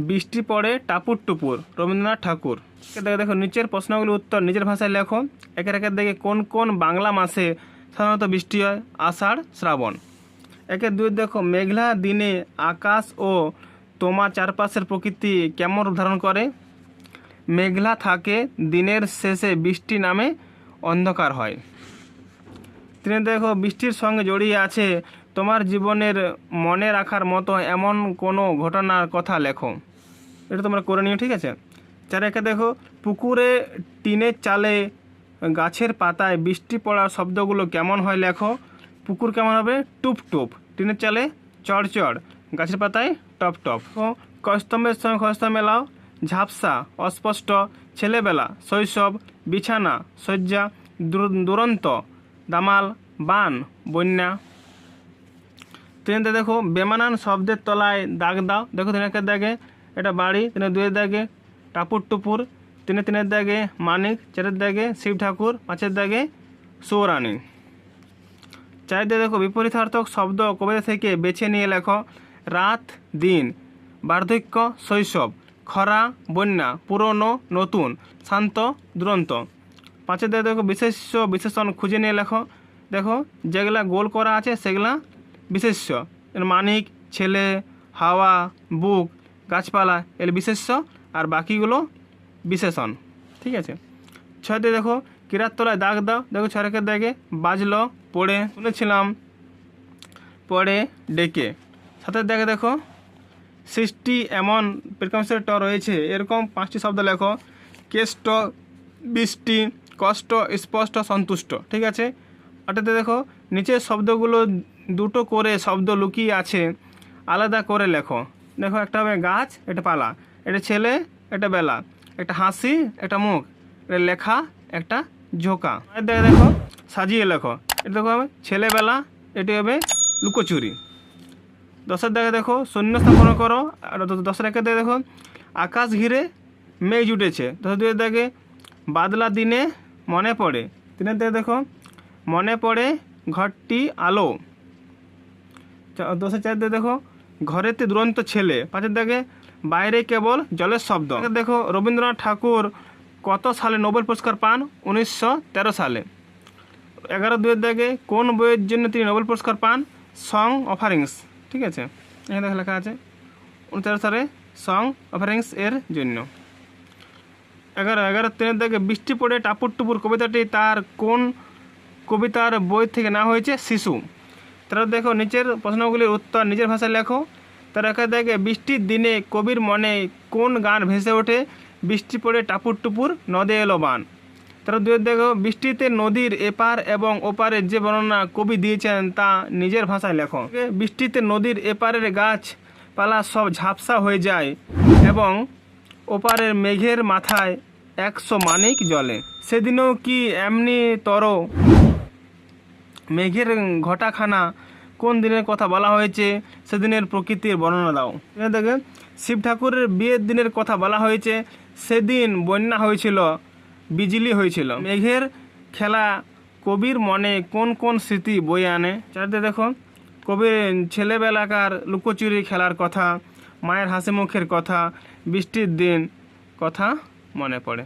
বৃষ্টি পড়ে টাপুর টুপুর, রবীন্দ্রনাথ ঠাকুর। দেখো নিচের প্রশ্নগুলির উত্তর নিজের ভাষায় লেখো। একের একের দেখে কোন কোন বাংলা মাসে সাধারণত বৃষ্টি হয়? আষাঢ়, শ্রাবণ। একের দুই দেখো মেঘলা দিনে আকাশ ও তোমার চারপাশের প্রকৃতি কেমন রূপ ধারণ করে? মেঘলা থাকে, দিনের শেষে বৃষ্টি নামে, অন্ধকার হয়। তিনি দেখো বৃষ্টির সঙ্গে জড়িয়ে আছে তোমার জীবনের মনে রাখার মতো এমন কোনো ঘটনার কথা লেখো। এটা তোমরা করে নিও, ঠিক আছে। চার একে দেখো পুকুরে টিনের চালে গাছের পাতায় বৃষ্টি পড়ার শব্দগুলো কেমন হয় লেখো। পুকুর কেমন হবে? টুপ টুপ, টিনের চালে চড় চড়, গাছের পাতায় টপ টপ। কস্তম্ভের সঙ্গে খস্তম্ভ মেলাও। ঝাপসা, অস্পষ্ট, ছেলেবেলা, শৈশব, বিছানা, শয্যা, দুরন্ত, দামাল, বান, বন্যা। তিনতে দেখো বেমানান শব্দের তলায় দাগ দাও। দেখো তিনের দাগে এটা বাড়ি, তিনের দুয়ের দাগে টাপুর টুপুর, তিনের দাগে মানিক, চারের দাগে শিব ঠাকুর, পাঁচের দাগে সৌরানী। চার দিয়ে দেখো বিপরীতার্থক শব্দ কবিতা থেকে বেছে নিয়ে লেখো। রাত, দিন, বার্ধক্য, শৈশব, খরা, বন্যা, পুরনো, নতুন, শান্ত, দুরন্ত। পাঁচের দিয়ে দেখো বিশেষ্য বিশেষণ খুঁজে নিয়ে লেখো। দেখো যেগুলা গোল করা আছে সেগুলা বিশেষ্য, মানিক, ছেলে, হাওয়া, বুক, গাছপালা এর বিশেষ্য, আর বাকিগুলো বিশেষণ, ঠিক আছে। ছয় দিয়ে দেখো কিরার তলায় দাগ দাও। দেখো ছয়রের দাগে বাজলো, পড়ে, শুনেছিলাম, পড়ে, ডেকে। সাথে দাগে দেখো সৃষ্টি এমন প্রিকমসের ট রয়েছে এরকম 5টি শব্দ লেখো। কেষ্ট, বৃষ্টি, কষ্ট, স্পষ্ট, সন্তুষ্ট, ঠিক আছে। ওটাতে দেখো নিচের শব্দগুলো দুটো করে শব্দ লুকিয়ে আছে, আলাদা করে লেখো। দেখো একটা হবে গাছ, এটা পালা, এটা ছেলে, এটা বেলা, একটা হাসি, একটা মুখ, এটা লেখা, একটা ঝোঁকা। দেখো সাজিয়ে লেখো। এটা দেখো হবে ছেলেবেলা, এটি হবে লুকোচুরি। দশের দাগে দেখো শূন্য স্থাপন করো। আর দশের একের দাগে দেখো আকাশ ঘিরে মেঘ জুটেছে। দশের দুয়ের দাগে বাদলা দিনে মনে পড়ে। তিনের দাগে দেখো মনে পড়ে ঘরটি আলো। দশের চার দাগে দেখো ঘরেতে দুরন্ত ছেলে। পাঁচের দাগে বাইরে কেবল জলের শব্দ। দেখো রবীন্দ্রনাথ ঠাকুর কত সালে নোবেল পুরস্কার পান? 1913 সালে। 11-2 দাগে কোন বইয়ের জন্য তিনি নোবেল পুরস্কার পান? সং অফারিংস, ঠিক আছে। এখানে দেখো লেখা আছে 1913 সালে সং অফারিংস এর জন্য। 11-3 দাগে বৃষ্টি পড়ে টাপুর টুপুর কবিতাটি তার কোন কবিতার বই থেকে নেওয়া হয়েছে? শিশু। তারা দেখো নিচের প্রশ্নগুলির উত্তর নিজের ভাষায় লেখো। তারা একা দেখে বৃষ্টির দিনে কবির মনে কোন গান ভেসে ওঠে? বৃষ্টি পড়ে টাপুর টুপুর নদে এলো বান। তারা দুই দেখো বৃষ্টিতে নদীর এপার এবং ওপারের যে বর্ণনা কবি দিয়েছেন তা নিজের ভাষায় লেখো। বৃষ্টিতে নদীর এপারের গাছপালা সব ঝাপসা হয়ে যায় এবং ওপারের মেঘের মাথায় 100 মানিক জ্বলে। সেদিনও কি এমনি তর মেঘের ঘটাখানা কোন দিনের কথা বলা হয়েছে? সেদিনের প্রকৃতির বর্ণনা দাও। দেখে শিব ঠাকুরের বিয়ের দিনের কথা বলা হয়েছে। সেদিন বন্যা হয়েছিল, বিজলি হয়েছিল। মেঘের খেলা কবির মনে কোন কোন স্মৃতি বয়ে আনে? চারটে দেখো কবির ছেলেবেলাকার লুকোচুরি খেলার কথা, মায়ের হাসি মুখের কথা, বৃষ্টির দিন কথা মনে পড়ে।